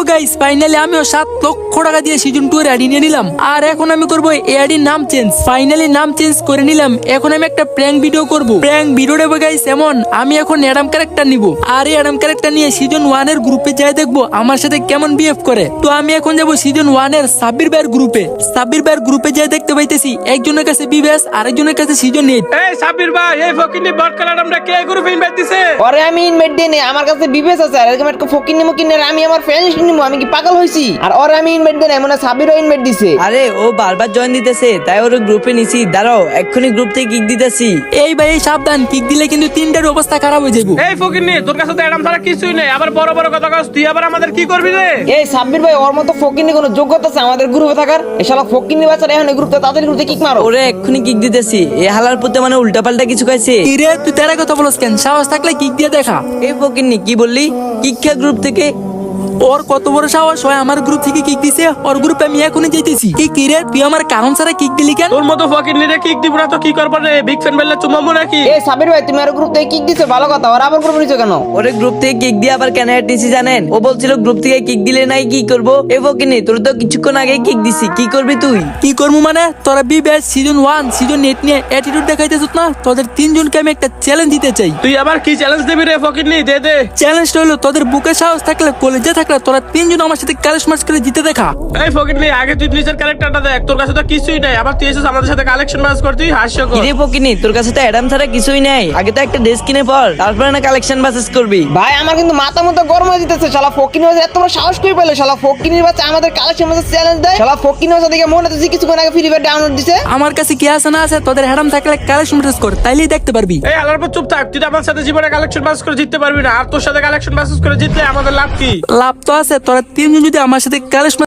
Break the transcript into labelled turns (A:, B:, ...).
A: Guys finally আমিও 7 লক্ষ টাকা দিয়ে সিজন 2 এর আইডি নিয়ে নিলাম। আর এখন আমি করব এই আইডির নাম চেঞ্জ। ফাইনালি নাম চেঞ্জ করে নিলাম। এখন আমি একটা প্র্যাঙ্ক ভিডিও করব। প্র্যাঙ্ক ভিডিও দেবো গাইস এমন, আমি এখন অ্যাডাম ক্যারেক্টার নিব। আর এই অ্যাডাম ক্যারেক্টার নিয়ে সিজন 1 এর গ্রুপে যাই দেখবো আমার সাথে কেমন বিহেভ করে। তো আমি এখন যাব সিজন 1 এর সাব্বির ভাইয়ের গ্রুপে। সাব্বির ভাইয়ের গ্রুপে যাই দেখতে পাইতেছি একজনের কাছে বিবেস, আরেকজনের কাছে সিজন 8।
B: এই সাব্বির ভাই, এই ফকিনি বট কালার আমরা কে গ্রুপে ইনভাইট দিছে?
C: ওরে আমি ইনভাইট দেই না, আমার কাছে বিবেস আছে। আর এরকম একটা ফকির নিমো কিনে আমি আমার ফ্রেন্ডস নিমো, আমি কি পাগল হইছি? আর ওরে আমি ইনভাইট দেই না, মনে সাবিরও ইনভাইট দিছে।
D: আরে ও বারবার জয়েন দিতেছে, তাই ওর গ্রুপে নিছি। দাঁড়াও এক্ষুনি গ্রুপ থেকে কিক দিতেছি।
A: এই ভাই সাবধান, কিক দিলে কিন্তু তিনটার অবস্থা খারাপ হয়ে যাবে।
B: এই ফকিনি, তোর কাছে তো অ্যাডাম ছাড়া কিছুই নেই, আবার বড় বড় কথা কস তুই, আবার আমাদের কি করবি রে?
C: এই সাব্বির ভাই, ওর মতো ফকির নিয়ে কোনো যোগ্যতা আছে আমাদের গ্রুপে থাকার? এই শালা ফকির নিয়ে বাচ্চারা এখন এই গ্রুপে, তাদের গ্রুপে কিক মারো।
D: ওরে এক্ষুনি কিক দিতেছি। এ হালার পুতে মানে উল্টাপাল্টা কিছু খাইছে।
A: কি রে তুই তারা কথা বলছ কেন? সাহস থাকলে কিক দিয়ে দেখা।
D: এই ফকিন্নি কি বললি? কিক খা গ্রুপ থেকে?
A: ওর কত বড় সাহস হয় আমার গ্রুপ থেকে কিক দিছে? ওর গ্রুপে আমি এখনই যাইতেছি। কি রে তুই আমার কারণ ছাড়া কিক দিলি কেন?
B: তোর মতো ফকিনি রে কিক দিব না তো কি করব রে? বিগ ফ্যান বললে চুমাবো নাকি?
C: এই সাব্বির ভাই, তুমি আর গ্রুপ থেকে কিক দিছো, ভালো কথা। ওর আবার গ্রুপে নিছো কেন?
D: ওরে গ্রুপ থেকে কিক দিয়ে আবার কেন অ্যাড নিছি জানেন? ও বলছিল গ্রুপ থেকে কিক দিলে নাই কি করব। এ ফকিন্নি, তোর তো কিছুক্ষণ আগে কিক দিছি, কি করবি তুই?
A: কি করবো মানে? তোরা বিবেস সিজন 1 সিজন 8 নিয়ে অ্যাটিটিউড দেখাইতেছ না? তোদের তিনজনকে আমি একটা চ্যালেঞ্জ দিতে চাই।
B: তুই আবার কি চ্যালেঞ্জ দিবি রে ফকিনি? দে দে।
A: চ্যালেঞ্জটা হলো তোদের বুকে সাহস থাকলে, কলেজে থাকলে তোরা তিনজন আমার সাথে ক্যালেশ মার্চ করে জিতে দেখা।
B: এই ফকিনি, আগে তুই নিজের ক্যারেক্টারটা দেখ, তোর কাছে তো কিছুই নাই, আবার তুই এসেছিস আমাদের সাথে কালেকশন ম্যাচ করতে, হাস্যকর।
D: কিরে ফকিন্নি, তোর কাছে তো অ্যাডাম ছাড়া কিছুই নাই। আগে তো একটা ড্রেস কিনে পর, তারপরে না কালেকশন বাসেস করবি।
C: ভাই আমার কিন্তু মাথা মতো গরম হয়ে যেতেছে। শালা ফকির বাচ্চা এত বড় সাহস করে পেলে? শালা ফকির বাচ্চা আমাদের কালেকশন মাঝে চ্যালেঞ্জ দেয়। শালা ফকির বাচ্চা দেখে মনে হচ্ছে কিছুক্ষণ আগে ফ্রি ফায়ার ডাউনলোড দিছে।
A: আমার কাছে কি আছে না আছে, তোদের হ্যাডাম থাকলে কালেকশন ম্যাচ কর, তাইলেই দেখতে পারবি।
B: এই আলার পর চুপ থাক, তুই তো আমার সাথে জীবনে কালেকশন ম্যাচ করে জিততে পারবি না, আর তোর সাথে কালেকশন ম্যাচ করে জিতলে আমাদের লাভ কি?
A: লাভ তো আছে, তোরা তিনজন যদি আমার সাথে কালেকশন